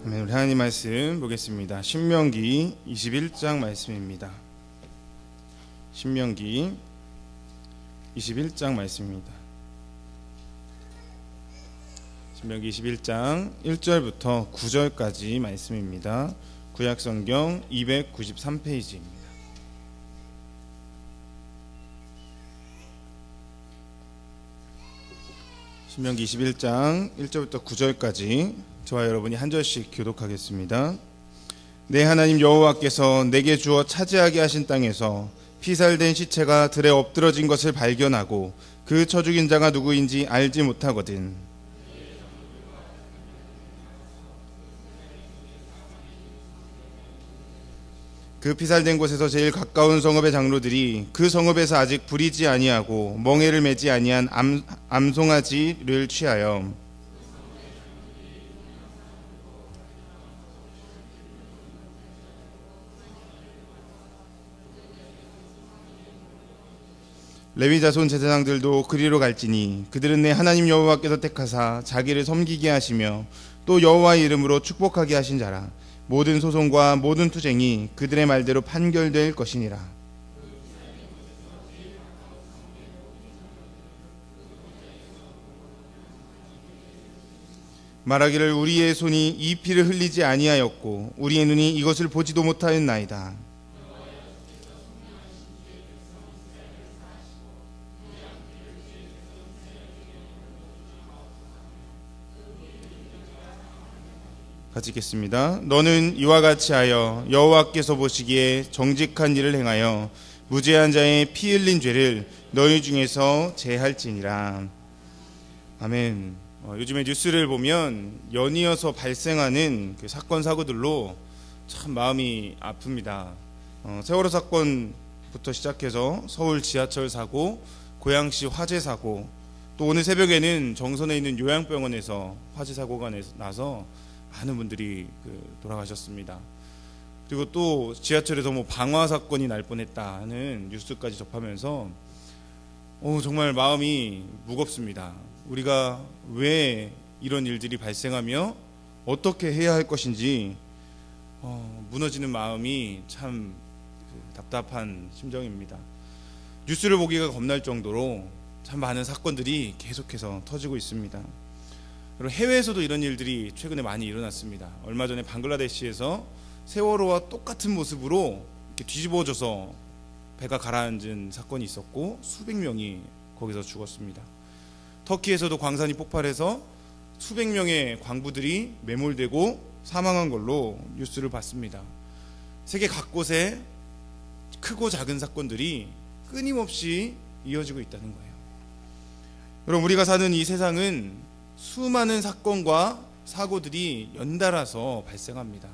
우리 하나님 말씀 보겠습니다. 신명기 21장 말씀입니다. 신명기 21장 말씀입니다. 신명기 21장 1절부터 9절까지 말씀입니다. 구약성경 293페이지입니다. 신명기 21장 1절부터 9절까지 저와 여러분이 한 절씩 교독하겠습니다. 내 하나님 여호와께서 내게 주어 차지하게 하신 땅에서 피살된 시체가 들에 엎드러진 것을 발견하고 그 쳐 죽인 자가 누구인지 알지 못하거든. 그 피살된 곳에서 제일 가까운 성읍의 장로들이 그 성읍에서 아직 부리지 아니하고 멍에를 매지 아니한 암송아지를 취하여 레위 자손 제사장들도 그리로 갈지니 그들은 내 하나님 여호와께서 택하사 자기를 섬기게 하시며 또 여호와의 이름으로 축복하게 하신 자라. 모든 소송과 모든 투쟁이 그들의 말대로 판결될 것이니라. 말하기를 우리의 손이 이 피를 흘리지 아니하였고 우리의 눈이 이것을 보지도 못하였나이다. 같이 읽겠습니다. 너는 이와 같이 하여 여호와께서 보시기에 정직한 일을 행하여 무죄한 자의 피 흘린 죄를 너희 중에서 제할지니라. 아멘. 요즘에 뉴스를 보면 연이어서 발생하는 그 사건 사고들로 참 마음이 아픕니다. 세월호 사건부터 시작해서 서울 지하철 사고, 고양시 화재 사고, 또 오늘 새벽에는 정선에 있는 요양병원에서 화재 사고가 나서 많은 분들이 돌아가셨습니다. 그리고 또 지하철에서 방화 사건이 날 뻔했다 하는 뉴스까지 접하면서 정말 마음이 무겁습니다. 우리가 왜 이런 일들이 발생하며 어떻게 해야 할 것인지 무너지는 마음이 참 답답한 심정입니다. 뉴스를 보기가 겁날 정도로 참 많은 사건들이 계속해서 터지고 있습니다. 그리고 해외에서도 이런 일들이 최근에 많이 일어났습니다. 얼마 전에 방글라데시에서 세월호와 똑같은 모습으로 이렇게 뒤집어져서 배가 가라앉은 사건이 있었고 수백 명이 거기서 죽었습니다. 터키에서도 광산이 폭발해서 수백 명의 광부들이 매몰되고 사망한 걸로 뉴스를 봤습니다. 세계 각곳에 크고 작은 사건들이 끊임없이 이어지고 있다는 거예요. 여러분, 우리가 사는 이 세상은 수많은 사건과 사고들이 연달아서 발생합니다.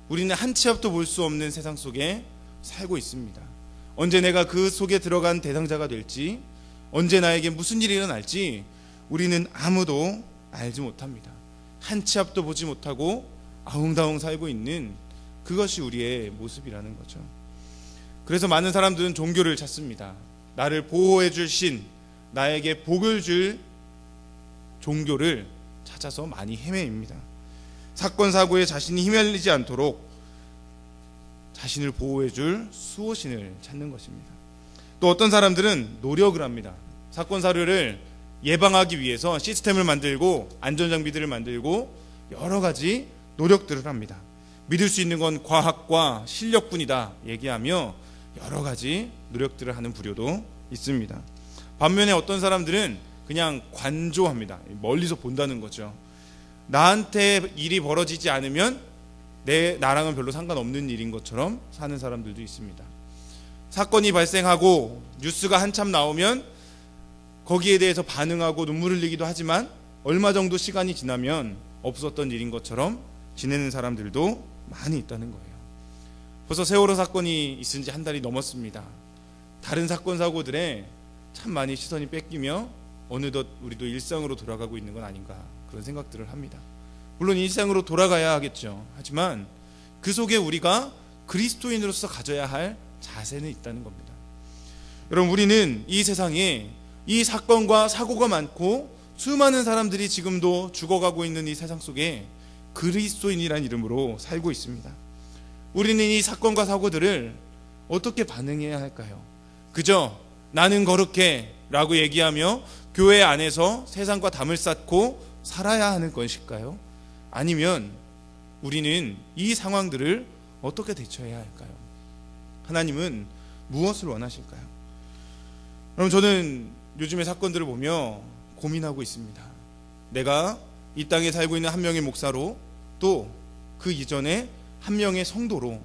우리는 한 치 앞도 볼 수 없는 세상 속에 살고 있습니다. 언제 내가 그 속에 들어간 대상자가 될지, 언제 나에게 무슨 일이 일어날지 우리는 아무도 알지 못합니다. 한 치 앞도 보지 못하고 아웅다웅 살고 있는 그것이 우리의 모습이라는 거죠. 그래서 많은 사람들은 종교를 찾습니다. 나를 보호해 줄 신, 나에게 복을 줄 종교를 찾아서 많이 헤매입니다. 사건 사고에 자신이 휘말리지 않도록 자신을 보호해 줄 수호신을 찾는 것입니다. 또 어떤 사람들은 노력을 합니다. 사건 사고를 예방하기 위해서 시스템을 만들고 안전장비들을 만들고 여러 가지 노력들을 합니다. 믿을 수 있는 건 과학과 실력뿐이다 얘기하며 여러 가지 노력들을 하는 부류도 있습니다. 반면에 어떤 사람들은 그냥 관조합니다. 멀리서 본다는 거죠. 나한테 일이 벌어지지 않으면 나랑은 별로 상관없는 일인 것처럼 사는 사람들도 있습니다. 사건이 발생하고 뉴스가 한참 나오면 거기에 대해서 반응하고 눈물 흘리기도 하지만 얼마 정도 시간이 지나면 없었던 일인 것처럼 지내는 사람들도 많이 있다는 거예요. 벌써 세월호 사건이 있은 지 한 달이 넘었습니다. 다른 사건 사고들에 참 많이 시선이 뺏기며 어느덧 우리도 일상으로 돌아가고 있는 건 아닌가 그런 생각들을 합니다. 물론 일상으로 돌아가야 하겠죠. 하지만 그 속에 우리가 그리스도인으로서 가져야 할 자세는 있다는 겁니다. 여러분, 우리는 이 세상에 이 사건과 사고가 많고 수많은 사람들이 지금도 죽어가고 있는 이 세상 속에 그리스도인이라는 이름으로 살고 있습니다. 우리는 이 사건과 사고들을 어떻게 반응해야 할까요? 그저 나는 거룩해 라고 얘기하며 교회 안에서 세상과 담을 쌓고 살아야 하는 것일까요? 아니면 우리는 이 상황들을 어떻게 대처해야 할까요? 하나님은 무엇을 원하실까요? 그럼 저는 요즘의 사건들을 보며 고민하고 있습니다. 내가 이 땅에 살고 있는 한 명의 목사로, 또 그 이전에 한 명의 성도로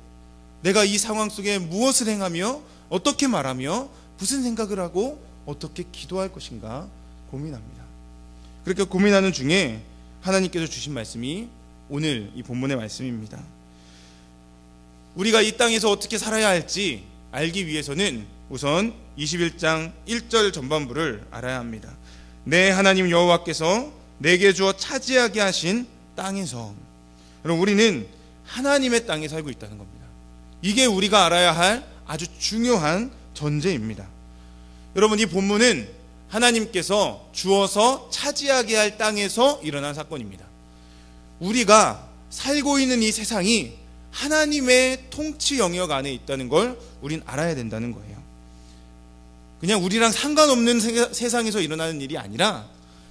내가 이 상황 속에 무엇을 행하며 어떻게 말하며 무슨 생각을 하고 어떻게 기도할 것인가 고민합니다. 그렇게 고민하는 중에 하나님께서 주신 말씀이 오늘 이 본문의 말씀입니다. 우리가 이 땅에서 어떻게 살아야 할지 알기 위해서는 우선 21장 1절 전반부를 알아야 합니다. 내 하나님 여호와께서 내게 주어 차지하게 하신 땅에서. 여러분, 우리는 하나님의 땅에 살고 있다는 겁니다. 이게 우리가 알아야 할 아주 중요한 전제입니다. 여러분, 이 본문은 하나님께서 주어서 차지하게 할 땅에서 일어난 사건입니다. 우리가 살고 있는 이 세상이 하나님의 통치 영역 안에 있다는 걸 우린 알아야 된다는 거예요. 그냥 우리랑 상관없는 세상에서 일어나는 일이 아니라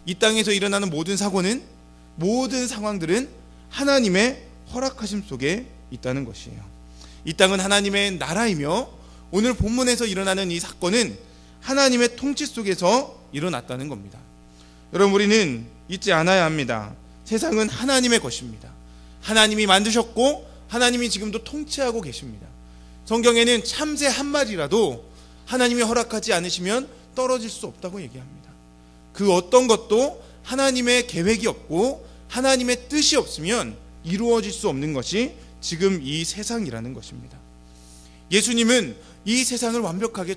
이 땅에서 일어나는 모든 사고는, 모든 상황들은 하나님의 허락하심 속에 있다는 것이에요. 이 땅은 하나님의 나라이며 오늘 본문에서 일어나는 이 사건은 하나님의 통치 속에서 일어났다는 겁니다. 여러분, 우리는 잊지 않아야 합니다. 세상은 하나님의 것입니다. 하나님이 만드셨고 하나님이 지금도 통치하고 계십니다. 성경에는 참새 한 마리라도 하나님이 허락하지 않으시면 떨어질 수 없다고 얘기합니다. 그 어떤 것도 하나님의 계획이 없고 하나님의 뜻이 없으면 이루어질 수 없는 것이 지금 이 세상이라는 것입니다. 예수님은 이 세상을 완벽하게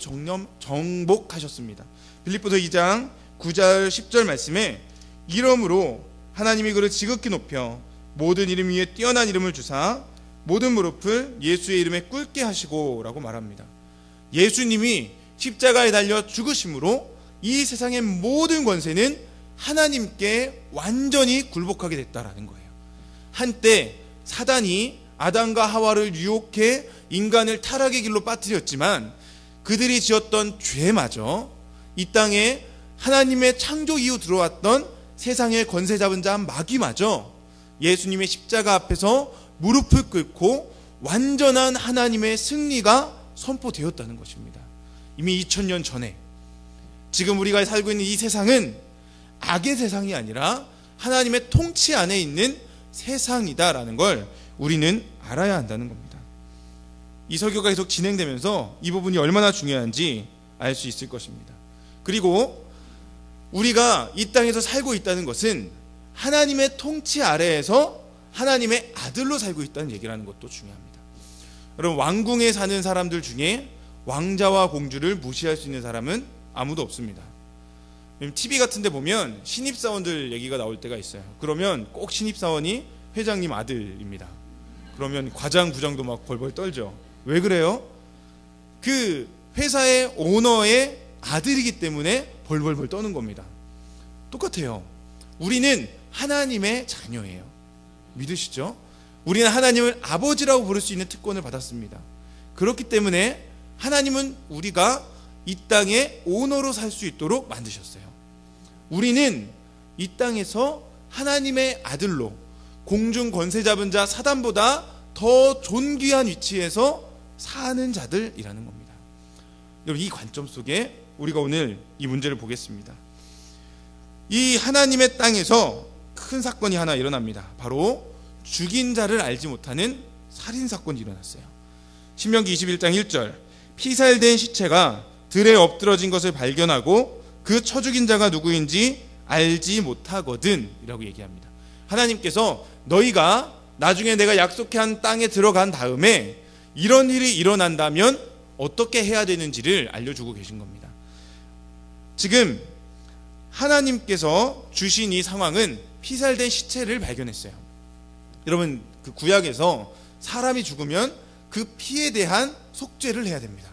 정복하셨습니다. 빌립보서 2장 9절 10절 말씀에 이러므로 하나님이 그를 지극히 높여 모든 이름 위에 뛰어난 이름을 주사 모든 무릎을 예수의 이름에 꿇게 하시고 라고 말합니다. 예수님이 십자가에 달려 죽으심으로 이 세상의 모든 권세는 하나님께 완전히 굴복하게 됐다라는 거예요. 한때 사단이 아담과 하와를 유혹해 인간을 타락의 길로 빠뜨렸지만 그들이 지었던 죄마저 이 땅에 하나님의 창조 이후 들어왔던 세상의 권세 잡은 자 마귀마저 예수님의 십자가 앞에서 무릎을 꿇고 완전한 하나님의 승리가 선포되었다는 것입니다. 이미 2000년 전에. 지금 우리가 살고 있는 이 세상은 악의 세상이 아니라 하나님의 통치 안에 있는 세상이다라는 걸 우리는 알아야 한다는 겁니다. 이 설교가 계속 진행되면서 이 부분이 얼마나 중요한지 알 수 있을 것입니다. 그리고 우리가 이 땅에서 살고 있다는 것은 하나님의 통치 아래에서 하나님의 아들로 살고 있다는 얘기라는 것도 중요합니다. 여러분, 왕궁에 사는 사람들 중에 왕자와 공주를 무시할 수 있는 사람은 아무도 없습니다. TV 같은 데 보면 신입사원들 얘기가 나올 때가 있어요. 그러면 꼭 신입사원이 회장님 아들입니다. 그러면 과장, 부장도 막 벌벌 떨죠. 왜 그래요? 그 회사의 오너의 아들이기 때문에 벌벌벌 떠는 겁니다. 똑같아요. 우리는 하나님의 자녀예요. 믿으시죠? 우리는 하나님을 아버지라고 부를 수 있는 특권을 받았습니다. 그렇기 때문에 하나님은 우리가 이 땅에 오너로 살 수 있도록 만드셨어요. 우리는 이 땅에서 하나님의 아들로 공중 권세 잡은 자 사단보다 더 존귀한 위치에서 사는 자들이라는 겁니다. 여러분, 이 관점 속에 우리가 오늘 이 문제를 보겠습니다. 이 하나님의 땅에서 큰 사건이 하나 일어납니다. 바로 죽인 자를 알지 못하는 살인사건이 일어났어요. 신명기 21장 1절, 피살된 시체가 들에 엎드러진 것을 발견하고 그 쳐 죽인 자가 누구인지 알지 못하거든 이라고 얘기합니다. 하나님께서 너희가 나중에 내가 약속한 땅에 들어간 다음에 이런 일이 일어난다면 어떻게 해야 되는지를 알려주고 계신 겁니다. 지금 하나님께서 주신 이 상황은 피살된 시체를 발견했어요. 여러분, 그 구약에서 사람이 죽으면 그 피에 대한 속죄를 해야 됩니다.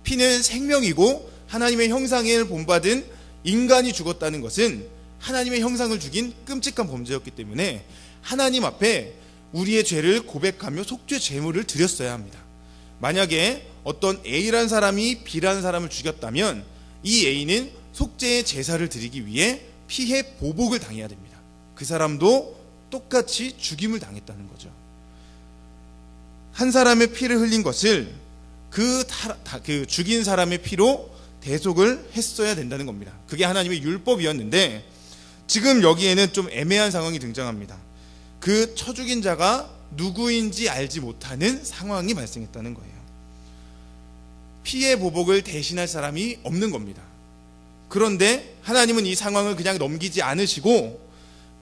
피는 생명이고 하나님의 형상을 본받은 인간이 죽었다는 것은 하나님의 형상을 죽인 끔찍한 범죄였기 때문에 하나님 앞에 우리의 죄를 고백하며 속죄 제물을 드렸어야 합니다. 만약에 어떤 A라는 사람이 B라는 사람을 죽였다면 이 A는 속죄의 제사를 드리기 위해 피해 보복을 당해야 됩니다. 그 사람도 똑같이 죽임을 당했다는 거죠. 한 사람의 피를 흘린 것을 그 죽인 사람의 피로 대속을 했어야 된다는 겁니다. 그게 하나님의 율법이었는데 지금 여기에는 좀 애매한 상황이 등장합니다. 그 쳐 죽인 자가 누구인지 알지 못하는 상황이 발생했다는 거예요. 피해 보복을 대신할 사람이 없는 겁니다. 그런데 하나님은 이 상황을 그냥 넘기지 않으시고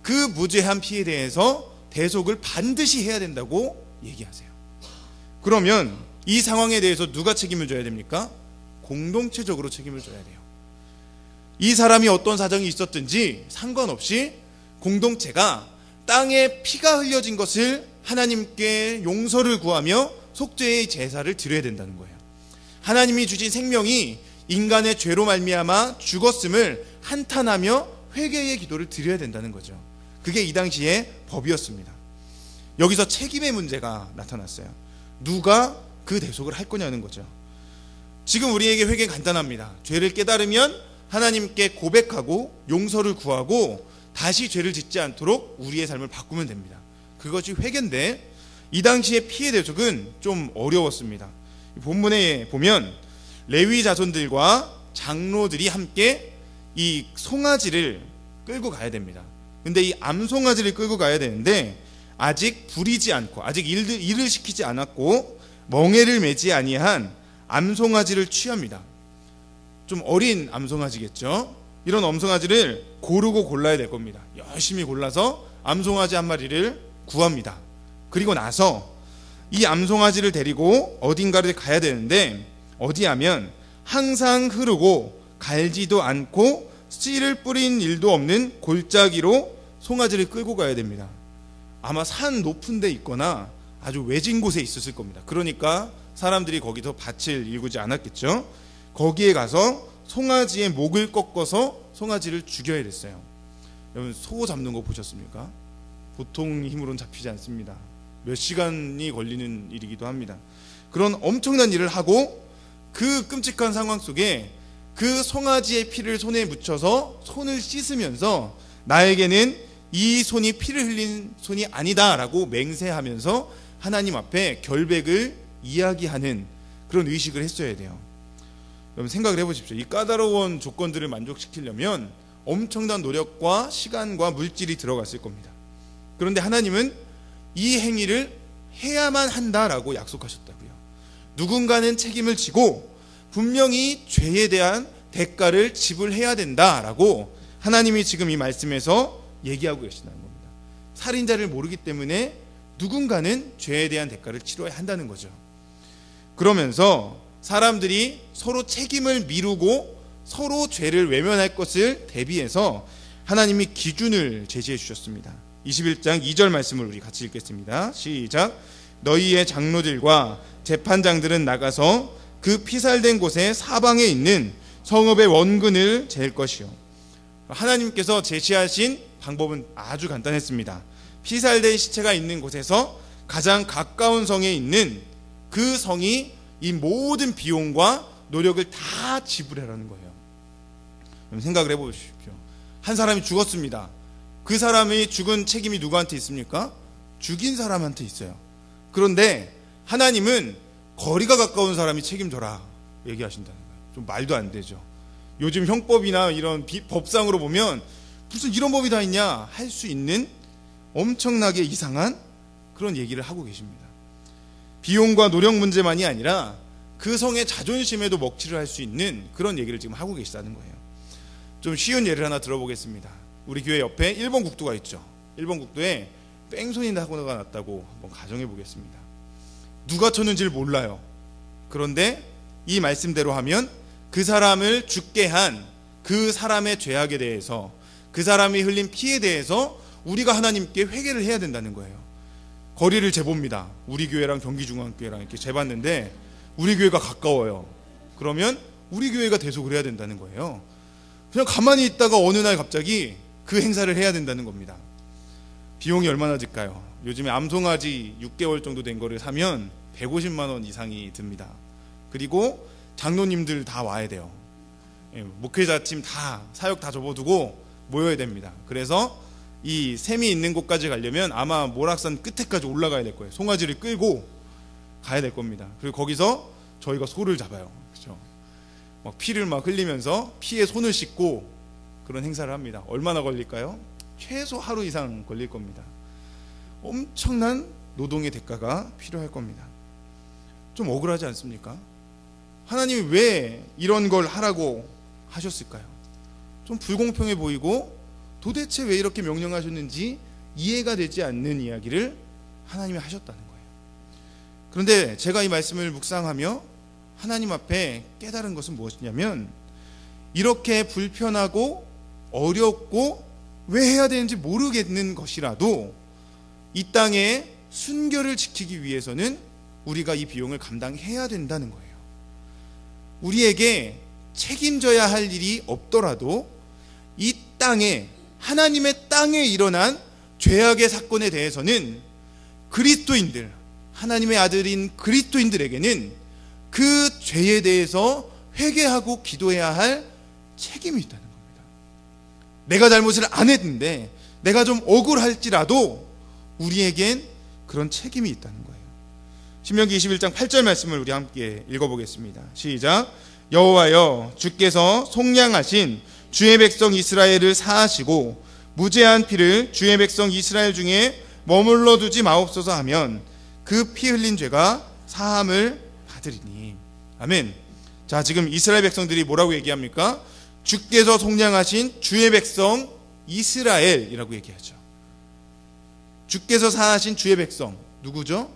그 무죄한 피해에 대해서 대속을 반드시 해야 된다고 얘기하세요. 그러면 이 상황에 대해서 누가 책임을 져야 됩니까? 공동체적으로 책임을 져야 돼요. 이 사람이 어떤 사정이 있었든지 상관없이 공동체가 땅에 피가 흘려진 것을 하나님께 용서를 구하며 속죄의 제사를 드려야 된다는 거예요. 하나님이 주신 생명이 인간의 죄로 말미암아 죽었음을 한탄하며 회개의 기도를 드려야 된다는 거죠. 그게 이 당시의 법이었습니다. 여기서 책임의 문제가 나타났어요. 누가 그 대속을 할 거냐는 거죠. 지금 우리에게 회개는 간단합니다. 죄를 깨달으면 하나님께 고백하고 용서를 구하고 다시 죄를 짓지 않도록 우리의 삶을 바꾸면 됩니다. 그것이 회개인데 이 당시의 피해 대속은 좀 어려웠습니다. 본문에 보면 레위 자손들과 장로들이 함께 이 송아지를 끌고 가야 됩니다. 근데 이 암송아지를 끌고 가야 되는데 아직 부리지 않고 아직 일을 시키지 않았고 멍에를 매지 아니한 암송아지를 취합니다. 좀 어린 암송아지겠죠. 이런 암송아지를 고르고 골라야 될 겁니다. 열심히 골라서 암송아지 한 마리를 구합니다. 그리고 나서 이 암송아지를 데리고 어딘가를 가야 되는데 어디 하면 항상 흐르고 갈지도 않고 씨를 뿌린 일도 없는 골짜기로 송아지를 끌고 가야 됩니다. 아마 산 높은 데 있거나 아주 외진 곳에 있었을 겁니다. 그러니까 사람들이 거기서 밭을 일구지 않았겠죠. 거기에 가서 송아지의 목을 꺾어서 송아지를 죽여야 됐어요. 여러분 소 잡는 거 보셨습니까? 보통 힘으로는 잡히지 않습니다. 몇 시간이 걸리는 일이기도 합니다. 그런 엄청난 일을 하고 그 끔찍한 상황 속에 그 송아지의 피를 손에 묻혀서 손을 씻으면서 나에게는 이 손이 피를 흘린 손이 아니다라고 맹세하면서 하나님 앞에 결백을 이야기하는 그런 의식을 했어야 돼요. 여러분 생각을 해보십시오. 이 까다로운 조건들을 만족시키려면 엄청난 노력과 시간과 물질이 들어갔을 겁니다. 그런데 하나님은 이 행위를 해야만 한다라고 약속하셨다고요. 누군가는 책임을 지고 분명히 죄에 대한 대가를 지불해야 된다라고 하나님이 지금 이 말씀에서 얘기하고 계시다는 겁니다. 살인자를 모르기 때문에 누군가는 죄에 대한 대가를 치러야 한다는 거죠. 그러면서 사람들이 서로 책임을 미루고 서로 죄를 외면할 것을 대비해서 하나님이 기준을 제시해 주셨습니다. 21장 2절 말씀을 우리 같이 읽겠습니다. 시작. 너희의 장로들과 재판장들은 나가서 그 피살된 곳의 사방에 있는 성읍의 원근을 잴 것이요. 하나님께서 제시하신 방법은 아주 간단했습니다. 피살된 시체가 있는 곳에서 가장 가까운 성에 있는 그 성이 이 모든 비용과 노력을 다 지불하라는 거예요. 생각을 해보십시오. 한 사람이 죽었습니다. 그 사람이 죽은 책임이 누구한테 있습니까? 죽인 사람한테 있어요. 그런데 하나님은 거리가 가까운 사람이 책임져라 얘기하신다는 거예요. 좀 말도 안 되죠. 요즘 형법이나 이런 법상으로 보면 무슨 이런 법이 다 있냐 할 수 있는 엄청나게 이상한 그런 얘기를 하고 계십니다. 비용과 노력 문제만이 아니라 그 성의 자존심에도 먹칠을 할 수 있는 그런 얘기를 지금 하고 계시다는 거예요. 좀 쉬운 예를 하나 들어보겠습니다. 우리 교회 옆에 일본 국도가 있죠. 일본 국도에 뺑소니 사고가 났다고 한번 가정해 보겠습니다. 누가 쳤는지를 몰라요. 그런데 이 말씀대로 하면 그 사람을 죽게 한 그 사람의 죄악에 대해서 그 사람이 흘린 피해에 대해서 우리가 하나님께 회개를 해야 된다는 거예요. 거리를 재봅니다. 우리 교회랑 경기중앙교회랑 이렇게 재봤는데 우리 교회가 가까워요. 그러면 우리 교회가 대속을 해야 된다는 거예요. 그냥 가만히 있다가 어느 날 갑자기 그 행사를 해야 된다는 겁니다. 비용이 얼마나 들까요? 요즘에 암송아지 6개월 정도 된 거를 사면 150만 원 이상이 듭니다. 그리고 장로님들 다 와야 돼요. 목회자팀 다 사역 다 접어두고 모여야 됩니다. 그래서 이 샘이 있는 곳까지 가려면 아마 모락산 끝에까지 올라가야 될 거예요. 송아지를 끌고 가야 될 겁니다. 그리고 거기서 저희가 소를 잡아요. 그렇죠? 막 피를 막 흘리면서 피에 손을 씻고 그런 행사를 합니다. 얼마나 걸릴까요? 최소 하루 이상 걸릴 겁니다. 엄청난 노동의 대가가 필요할 겁니다. 좀 억울하지 않습니까? 하나님이 왜 이런 걸 하라고 하셨을까요? 좀 불공평해 보이고 도대체 왜 이렇게 명령하셨는지 이해가 되지 않는 이야기를 하나님이 하셨다는 거예요. 그런데 제가 이 말씀을 묵상하며 하나님 앞에 깨달은 것은 무엇이냐면, 이렇게 불편하고 어렵고 왜 해야 되는지 모르겠는 것이라도 이 땅의 순결을 지키기 위해서는 우리가 이 비용을 감당해야 된다는 거예요. 우리에게 책임져야 할 일이 없더라도 이 땅에, 하나님의 땅에 일어난 죄악의 사건에 대해서는 그리스도인들, 하나님의 아들인 그리스도인들에게는 그 죄에 대해서 회개하고 기도해야 할 책임이 있다는 겁니다. 내가 잘못을 안 했는데 내가 좀 억울할지라도 우리에겐 그런 책임이 있다는 거예요. 신명기 21장 8절 말씀을 우리 함께 읽어보겠습니다. 시작. 여호와여, 주께서 속량하신 주의 백성 이스라엘을 사하시고 무죄한 피를 주의 백성 이스라엘 중에 머물러 두지 마옵소서 하면 그 피 흘린 죄가 사함을 받으리니. 아멘. 자, 지금 이스라엘 백성들이 뭐라고 얘기합니까? 주께서 속량하신 주의 백성 이스라엘이라고 얘기하죠. 주께서 사하신 주의 백성, 누구죠?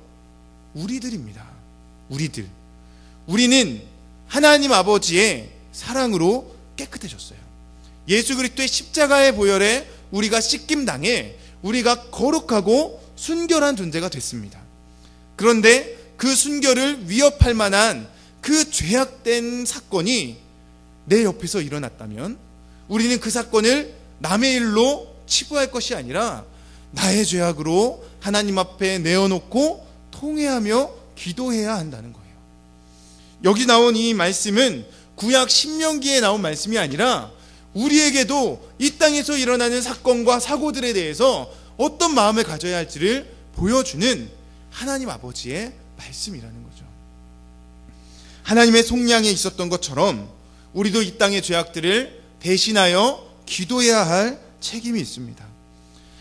우리들입니다. 우리들. 우리는 하나님 아버지의 사랑으로 깨끗해졌어요. 예수 그리스도의 십자가의 보혈에 우리가 씻김당해 우리가 거룩하고 순결한 존재가 됐습니다. 그런데 그 순결을 위협할 만한 그 죄악된 사건이 내 옆에서 일어났다면 우리는 그 사건을 남의 일로 치부할 것이 아니라 나의 죄악으로 하나님 앞에 내어놓고 통회하며 기도해야 한다는 거예요. 여기 나온 이 말씀은 구약 신명기에 나온 말씀이 아니라 우리에게도 이 땅에서 일어나는 사건과 사고들에 대해서 어떤 마음을 가져야 할지를 보여주는 하나님 아버지의 말씀이라는 거죠. 하나님의 속량에 있었던 것처럼 우리도 이 땅의 죄악들을 대신하여 기도해야 할 책임이 있습니다.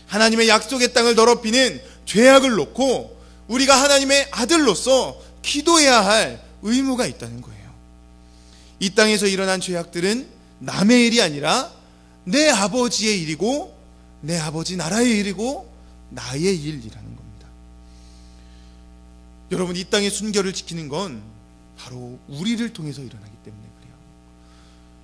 하나님의 약속의 땅을 더럽히는 죄악을 놓고 우리가 하나님의 아들로서 기도해야 할 의무가 있다는 거예요. 이 땅에서 일어난 죄악들은 남의 일이 아니라 내 아버지의 일이고 내 아버지 나라의 일이고 나의 일이라는 겁니다. 여러분, 이 땅의 순결을 지키는 건 바로 우리를 통해서 일어나기 때문에 그래요.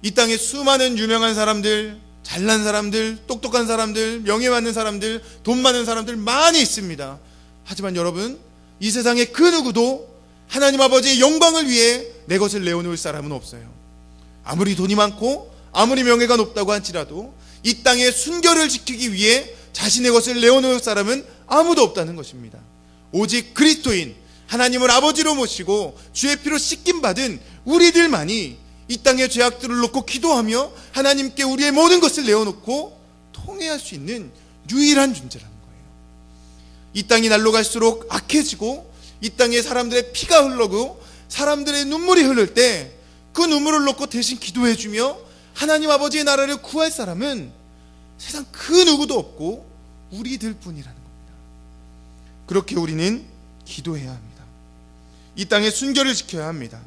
이 땅에 수많은 유명한 사람들, 잘난 사람들, 똑똑한 사람들, 명예 많은 사람들, 돈 많은 사람들 많이 있습니다. 하지만 여러분, 이 세상에 그 누구도 하나님 아버지의 영광을 위해 내 것을 내어놓을 사람은 없어요. 아무리 돈이 많고 아무리 명예가 높다고 할지라도 이 땅의 순결을 지키기 위해 자신의 것을 내어놓을 사람은 아무도 없다는 것입니다. 오직 그리스도인, 하나님을 아버지로 모시고 주의 피로 씻김받은 우리들만이 이 땅의 죄악들을 놓고 기도하며 하나님께 우리의 모든 것을 내어놓고 통회할 수 있는 유일한 존재라는 거예요. 이 땅이 날로 갈수록 악해지고 이 땅에 사람들의 피가 흘러고 사람들의 눈물이 흐를 때 그 눈물을 놓고 대신 기도해주며 하나님 아버지의 나라를 구할 사람은 세상 그 누구도 없고 우리들 뿐이라는 겁니다. 그렇게 우리는 기도해야 합니다. 이 땅의 순결을 지켜야 합니다.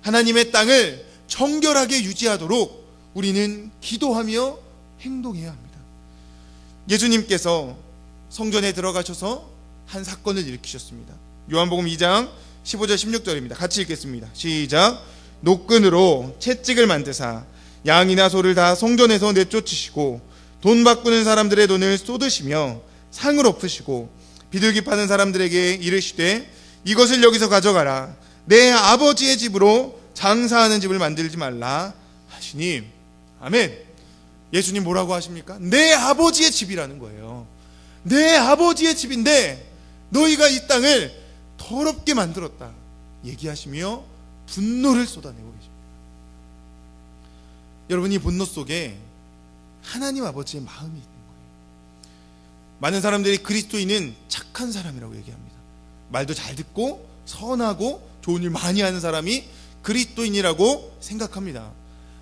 하나님의 땅을 정결하게 유지하도록 우리는 기도하며 행동해야 합니다. 예수님께서 성전에 들어가셔서 한 사건을 일으키셨습니다. 요한복음 2장 15절 16절입니다. 같이 읽겠습니다. 시작. 노끈으로 채찍을 만드사 양이나 소를 다 성전에서 내쫓으시고 돈 바꾸는 사람들의 돈을 쏟으시며 상을 엎으시고 비둘기 파는 사람들에게 이르시되 이것을 여기서 가져가라. 내 아버지의 집으로 장사하는 집을 만들지 말라 하시니. 아멘. 예수님 뭐라고 하십니까? 내 아버지의 집이라는 거예요. 내 아버지의 집인데 너희가 이 땅을 더럽게 만들었다 얘기하시며 분노를 쏟아내고 계십니다. 여러분, 이 분노 속에 하나님 아버지의 마음이 있는 거예요. 많은 사람들이 그리스도인은 착한 사람이라고 얘기합니다. 말도 잘 듣고 선하고 좋은 일 많이 하는 사람이 그리스도인이라고 생각합니다.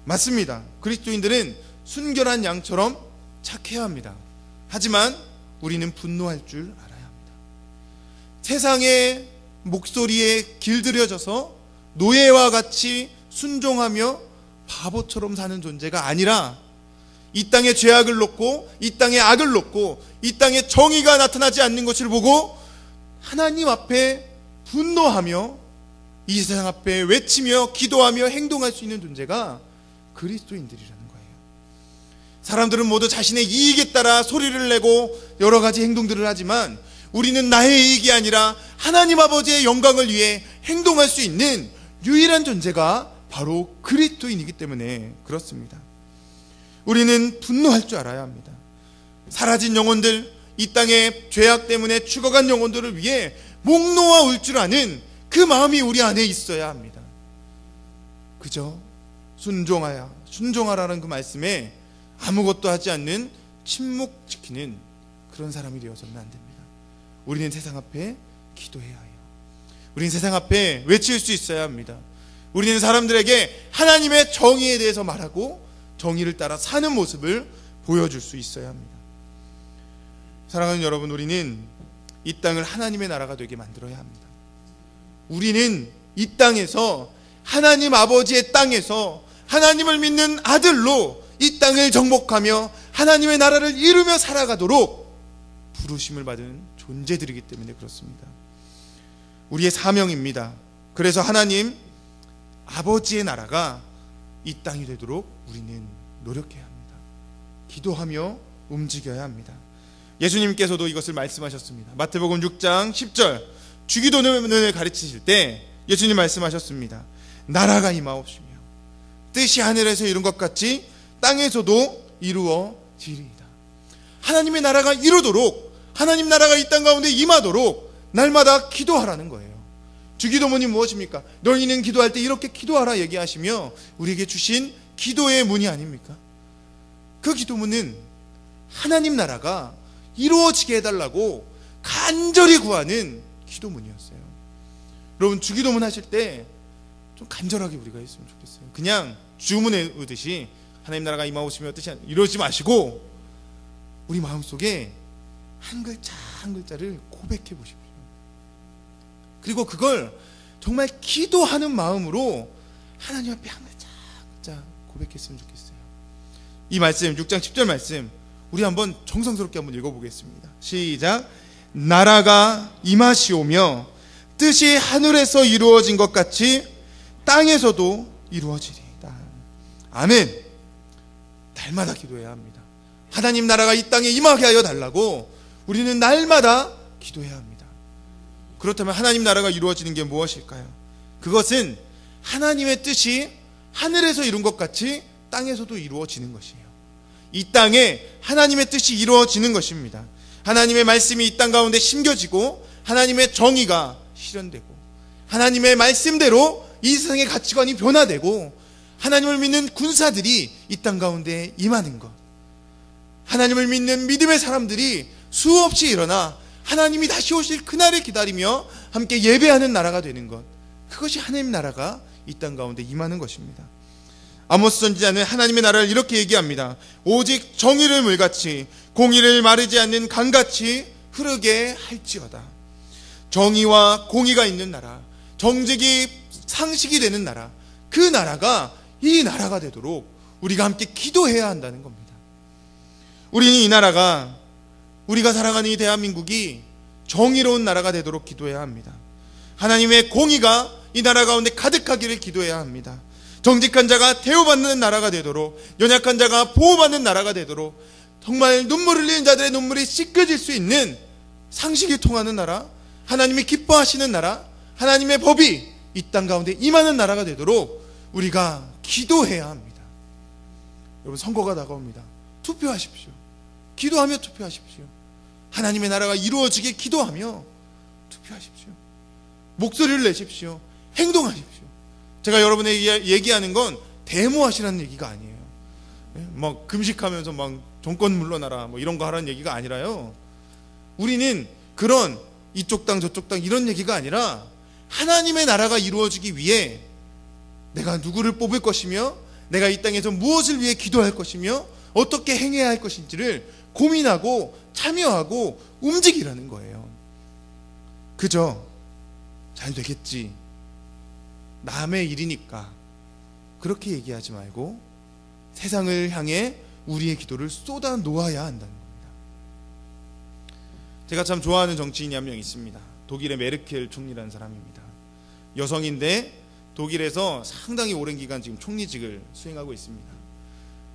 맞습니다. 그리스도인들은 순결한 양처럼 착해야 합니다. 하지만 우리는 분노할 줄 알아야 합니다. 세상의 목소리에 길들여져서 노예와 같이 순종하며 바보처럼 사는 존재가 아니라 이 땅에 죄악을 놓고 이 땅에 악을 놓고 이 땅에 정의가 나타나지 않는 것을 보고 하나님 앞에 분노하며 이 세상 앞에 외치며 기도하며 행동할 수 있는 존재가 그리스도인들이라는 거예요. 사람들은 모두 자신의 이익에 따라 소리를 내고 여러 가지 행동들을 하지만 우리는 나의 이익이 아니라 하나님 아버지의 영광을 위해 행동할 수 있는 유일한 존재가 바로 그리스도인이기 때문에 그렇습니다. 우리는 분노할 줄 알아야 합니다. 사라진 영혼들, 이 땅의 죄악 때문에 죽어간 영혼들을 위해 목 놓아 울 줄 아는 그 마음이 우리 안에 있어야 합니다. 그저 순종하라는 그 말씀에 아무것도 하지 않는 침묵 지키는 그런 사람이 되어서는 안 됩니다. 우리는 세상 앞에 기도해야 해요. 우리는 세상 앞에 외칠 수 있어야 합니다. 우리는 사람들에게 하나님의 정의에 대해서 말하고 정의를 따라 사는 모습을 보여줄 수 있어야 합니다. 사랑하는 여러분, 우리는 이 땅을 하나님의 나라가 되게 만들어야 합니다. 우리는 이 땅에서 하나님 아버지의 땅에서 하나님을 믿는 아들로 이 땅을 정복하며 하나님의 나라를 이루며 살아가도록 부르심을 받은 존재들이기 때문에 그렇습니다. 우리의 사명입니다. 그래서 하나님 아버지의 나라가 이 땅이 되도록 우리는 노력해야 합니다. 기도하며 움직여야 합니다. 예수님께서도 이것을 말씀하셨습니다. 마태복음 6장 10절 주기도문을 가르치실 때 예수님 말씀하셨습니다. 나라가 임하옵시며 뜻이 하늘에서 이룬 것 같이 땅에서도 이루어지리이다. 하나님의 나라가 이루도록, 하나님 나라가 이 땅 가운데 임하도록 날마다 기도하라는 거예요. 주기도문이 무엇입니까? 너희는 기도할 때 이렇게 기도하라 얘기하시며 우리에게 주신 기도의 문이 아닙니까? 그 기도문은 하나님 나라가 이루어지게 해달라고 간절히 구하는 기도문이었어요. 여러분, 주기도문 하실 때 좀 간절하게 우리가 했으면 좋겠어요. 그냥 주문에 의듯이 하나님 나라가 임하오시며 뜻이 이러지 마시고 우리 마음속에 한 글자 한 글자를 고백해 보십시오. 그리고 그걸 정말 기도하는 마음으로 하나님 앞에 한 글자 한 글자 고백했으면 좋겠어요. 이 말씀 6장 10절 말씀 우리 한번 정성스럽게 한번 읽어보겠습니다. 시작. 나라가 임하시오며 뜻이 하늘에서 이루어진 것 같이 땅에서도 이루어지리이다. 아멘. 날마다 기도해야 합니다. 하나님 나라가 이 땅에 임하게 하여 달라고 우리는 날마다 기도해야 합니다. 그렇다면 하나님 나라가 이루어지는 게 무엇일까요? 그것은 하나님의 뜻이 하늘에서 이룬 것 같이 땅에서도 이루어지는 것이에요. 이 땅에 하나님의 뜻이 이루어지는 것입니다. 하나님의 말씀이 이 땅 가운데 심겨지고 하나님의 정의가 실현되고 하나님의 말씀대로 이 세상의 가치관이 변화되고 하나님을 믿는 군사들이 이 땅 가운데 임하는 것, 하나님을 믿는 믿음의 사람들이 수없이 일어나 하나님이 다시 오실 그날을 기다리며 함께 예배하는 나라가 되는 것, 그것이 하나님 나라가 이 땅 가운데 임하는 것입니다. 아모스 선지자는 하나님의 나라를 이렇게 얘기합니다. 오직 정의를 물같이 공의를 마르지 않는 강같이 흐르게 할지어다. 정의와 공의가 있는 나라, 정직이 상식이 되는 나라, 그 나라가 이 나라가 되도록 우리가 함께 기도해야 한다는 겁니다. 우리는 이 나라가, 우리가 살아가는 이 대한민국이 정의로운 나라가 되도록 기도해야 합니다. 하나님의 공의가 이 나라 가운데 가득하기를 기도해야 합니다. 정직한 자가 대우받는 나라가 되도록, 연약한 자가 보호받는 나라가 되도록, 정말 눈물 흘리는 자들의 눈물이 씻겨질 수 있는 상식이 통하는 나라, 하나님이 기뻐하시는 나라, 하나님의 법이 이 땅 가운데 임하는 나라가 되도록 우리가 기도해야 합니다. 여러분, 선거가 다가옵니다. 투표하십시오. 기도하며 투표하십시오. 하나님의 나라가 이루어지게 기도하며 투표하십시오. 목소리를 내십시오. 행동하십시오. 제가 여러분에게 얘기하는 건 데모하시라는 얘기가 아니에요. 막 금식하면서 막 정권 물러나라 뭐 이런 거 하라는 얘기가 아니라요. 우리는 그런 이쪽 땅 저쪽 땅 이런 얘기가 아니라 하나님의 나라가 이루어지기 위해 내가 누구를 뽑을 것이며 내가 이 땅에서 무엇을 위해 기도할 것이며 어떻게 행해야 할 것인지를 고민하고 참여하고 움직이라는 거예요. 그저 잘 되겠지, 남의 일이니까 그렇게 얘기하지 말고 세상을 향해 우리의 기도를 쏟아 놓아야 한다는 겁니다. 제가 참 좋아하는 정치인이 한 명 있습니다. 독일의 메르켈 총리라는 사람입니다. 여성인데 독일에서 상당히 오랜 기간 지금 총리직을 수행하고 있습니다.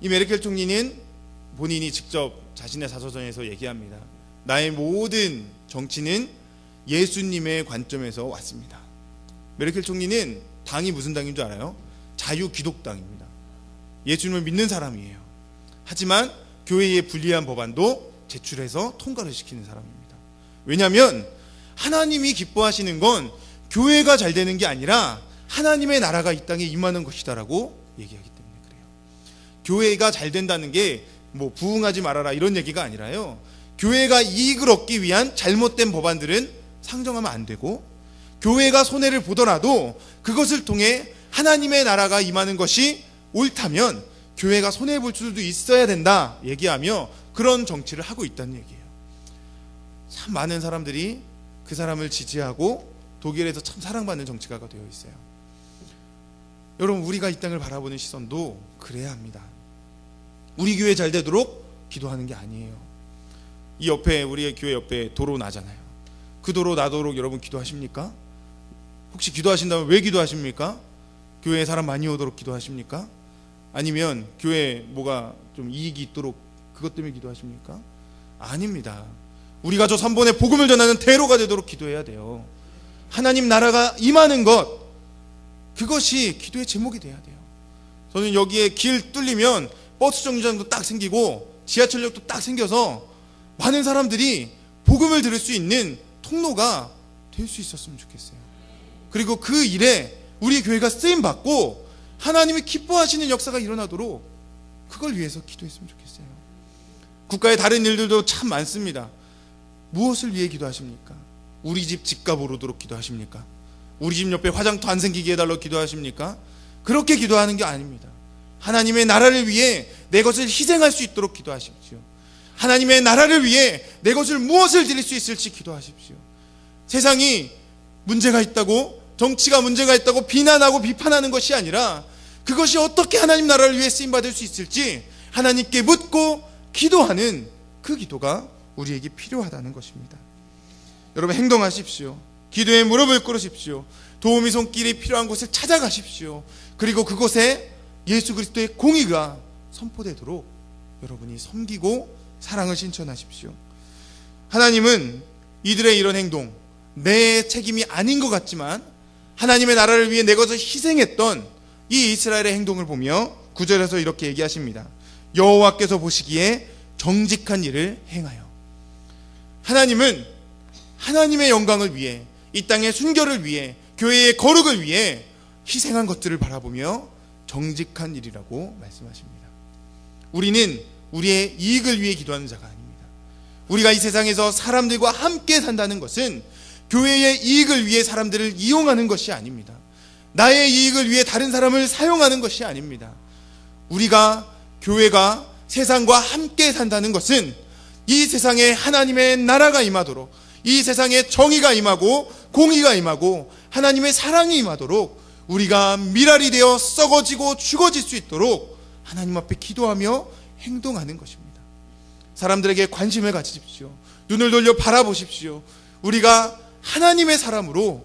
이 메르켈 총리는 본인이 직접 자신의 자서전에서 얘기합니다. 나의 모든 정치는 예수님의 관점에서 왔습니다. 메르켈 총리는 당이 무슨 당인 줄 알아요? 자유기독당입니다. 예수님을 믿는 사람이에요. 하지만 교회의 불리한 법안도 제출해서 통과를 시키는 사람입니다. 왜냐하면 하나님이 기뻐하시는 건 교회가 잘 되는 게 아니라 하나님의 나라가 이 땅에 임하는 것이다라고 얘기하기 때문에 그래요. 교회가 잘 된다는 게 뭐 부흥하지 말아라 이런 얘기가 아니라요. 교회가 이익을 얻기 위한 잘못된 법안들은 상정하면 안 되고, 교회가 손해를 보더라도 그것을 통해 하나님의 나라가 임하는 것이 옳다면 교회가 손해볼 수도 있어야 된다 얘기하며 그런 정치를 하고 있다는 얘기예요. 참 많은 사람들이 그 사람을 지지하고 독일에서 참 사랑받는 정치가가 되어 있어요. 여러분, 우리가 이 땅을 바라보는 시선도 그래야 합니다. 우리 교회 잘 되도록 기도하는 게 아니에요. 이 옆에, 우리의 교회 옆에 도로 나잖아요. 그 도로 나도록 여러분 기도하십니까? 혹시 기도하신다면 왜 기도하십니까? 교회에 사람 많이 오도록 기도하십니까? 아니면 교회에 뭐가 좀 이익이 있도록 그것 때문에 기도하십니까? 아닙니다. 우리가 저 3번의 복음을 전하는 대로가 되도록 기도해야 돼요. 하나님 나라가 임하는 것, 그것이 기도의 제목이 돼야 돼요. 저는 여기에 길 뚫리면 버스 정류장도 딱 생기고 지하철역도 딱 생겨서 많은 사람들이 복음을 들을 수 있는 통로가 될 수 있었으면 좋겠어요. 그리고 그 일에 우리 교회가 쓰임받고 하나님이 기뻐하시는 역사가 일어나도록 그걸 위해서 기도했으면 좋겠어요. 국가의 다른 일들도 참 많습니다. 무엇을 위해 기도하십니까? 우리 집 집값 오르도록 기도하십니까? 우리 집 옆에 화장터 안 생기게 해달라고 기도하십니까? 그렇게 기도하는 게 아닙니다. 하나님의 나라를 위해 내 것을 희생할 수 있도록 기도하십시오. 하나님의 나라를 위해 내 것을 무엇을 드릴 수 있을지 기도하십시오. 세상이 문제가 있다고, 정치가 문제가 있다고 비난하고 비판하는 것이 아니라 그것이 어떻게 하나님 나라를 위해 쓰임받을 수 있을지 하나님께 묻고 기도하는 그 기도가 우리에게 필요하다는 것입니다. 여러분, 행동하십시오. 기도에 무릎을 꿇으십시오. 도움이 손길이 필요한 곳을 찾아가십시오. 그리고 그곳에 예수 그리스도의 공의가 선포되도록 여러분이 섬기고 사랑을 신천하십시오. 하나님은 이들의 이런 행동, 내 책임이 아닌 것 같지만 하나님의 나라를 위해 내 것을 희생했던 이 이스라엘의 행동을 보며 9절에서 이렇게 얘기하십니다. 여호와께서 보시기에 정직한 일을 행하여. 하나님은 하나님의 영광을 위해, 이 땅의 순결을 위해, 교회의 거룩을 위해 희생한 것들을 바라보며 정직한 일이라고 말씀하십니다. 우리는 우리의 이익을 위해 기도하는 자가 아닙니다. 우리가 이 세상에서 사람들과 함께 산다는 것은 교회의 이익을 위해 사람들을 이용하는 것이 아닙니다. 나의 이익을 위해 다른 사람을 사용하는 것이 아닙니다. 우리가, 교회가 세상과 함께 산다는 것은 이 세상에 하나님의 나라가 임하도록, 이 세상에 정의가 임하고 공의가 임하고 하나님의 사랑이 임하도록 우리가 미랄이 되어 썩어지고 죽어질 수 있도록 하나님 앞에 기도하며 행동하는 것입니다. 사람들에게 관심을 가지십시오. 눈을 돌려 바라보십시오. 우리가 하나님의 사람으로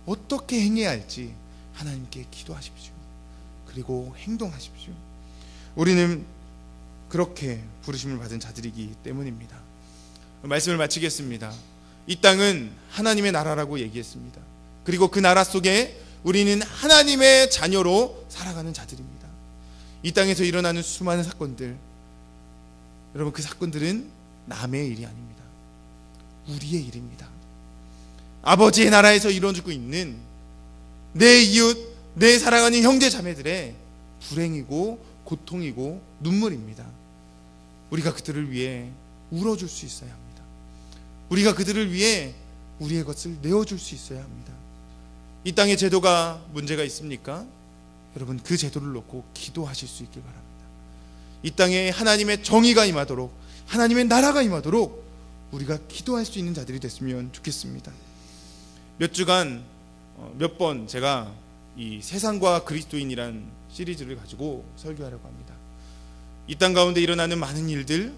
어떻게 행해야 할지 하나님께 기도하십시오. 그리고 행동하십시오. 우리는 그렇게 부르심을 받은 자들이기 때문입니다. 말씀을 마치겠습니다. 이 땅은 하나님의 나라라고 얘기했습니다. 그리고 그 나라 속에 우리는 하나님의 자녀로 살아가는 자들입니다. 이 땅에서 일어나는 수많은 사건들, 여러분, 그 사건들은 남의 일이 아닙니다. 우리의 일입니다. 아버지의 나라에서 이루어지고 있는 내 이웃, 내 사랑하는 형제 자매들의 불행이고 고통이고 눈물입니다. 우리가 그들을 위해 울어줄 수 있어야 합니다. 우리가 그들을 위해 우리의 것을 내어줄 수 있어야 합니다. 이 땅의 제도가 문제가 있습니까? 여러분, 그 제도를 놓고 기도하실 수 있길 바랍니다. 이 땅에 하나님의 정의가 임하도록, 하나님의 나라가 임하도록 우리가 기도할 수 있는 자들이 됐으면 좋겠습니다. 몇 주간 몇 번 제가 이 세상과 그리스도인이란 시리즈를 가지고 설교하려고 합니다. 이 땅 가운데 일어나는 많은 일들,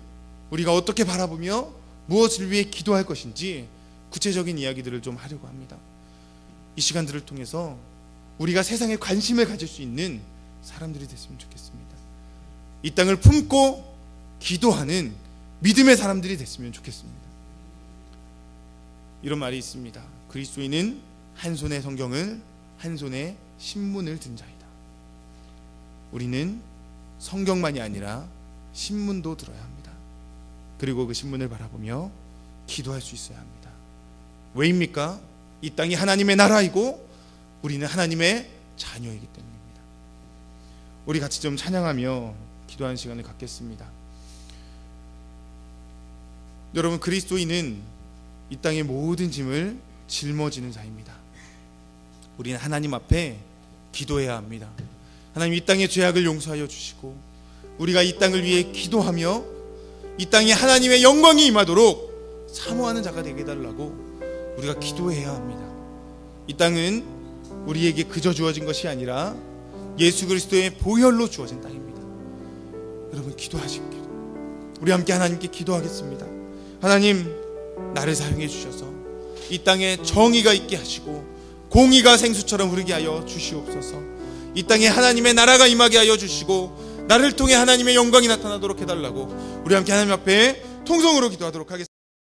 우리가 어떻게 바라보며 무엇을 위해 기도할 것인지 구체적인 이야기들을 좀 하려고 합니다. 이 시간들을 통해서 우리가 세상에 관심을 가질 수 있는 사람들이 됐으면 좋겠습니다. 이 땅을 품고 기도하는 믿음의 사람들이 됐으면 좋겠습니다. 이런 말이 있습니다. 그리스도인은 한 손에 성경을, 한 손에 신문을 든 자이다. 우리는 성경만이 아니라 신문도 들어야 합니다. 그리고 그 신문을 바라보며 기도할 수 있어야 합니다. 왜입니까? 이 땅이 하나님의 나라이고 우리는 하나님의 자녀이기 때문입니다. 우리 같이 좀 찬양하며 기도하는 시간을 갖겠습니다. 여러분, 그리스도인은 이 땅의 모든 짐을 짊어지는 자입니다. 우리는 하나님 앞에 기도해야 합니다. 하나님, 이 땅의 죄악을 용서하여 주시고 우리가 이 땅을 위해 기도하며 이 땅에 하나님의 영광이 임하도록 사모하는 자가 되게 해달라고 우리가 기도해야 합니다. 이 땅은 우리에게 그저 주어진 것이 아니라 예수 그리스도의 보혈로 주어진 땅입니다. 여러분, 기도하십시오. 우리 함께 하나님께 기도하겠습니다. 하나님, 나를 사용해 주셔서 이 땅에 정의가 있게 하시고 공의가 생수처럼 흐르게 하여 주시옵소서. 이 땅에 하나님의 나라가 임하게 하여 주시고 나를 통해 하나님의 영광이 나타나도록 해달라고 우리 함께 하나님 앞에 통성으로 기도하도록 하겠습니다.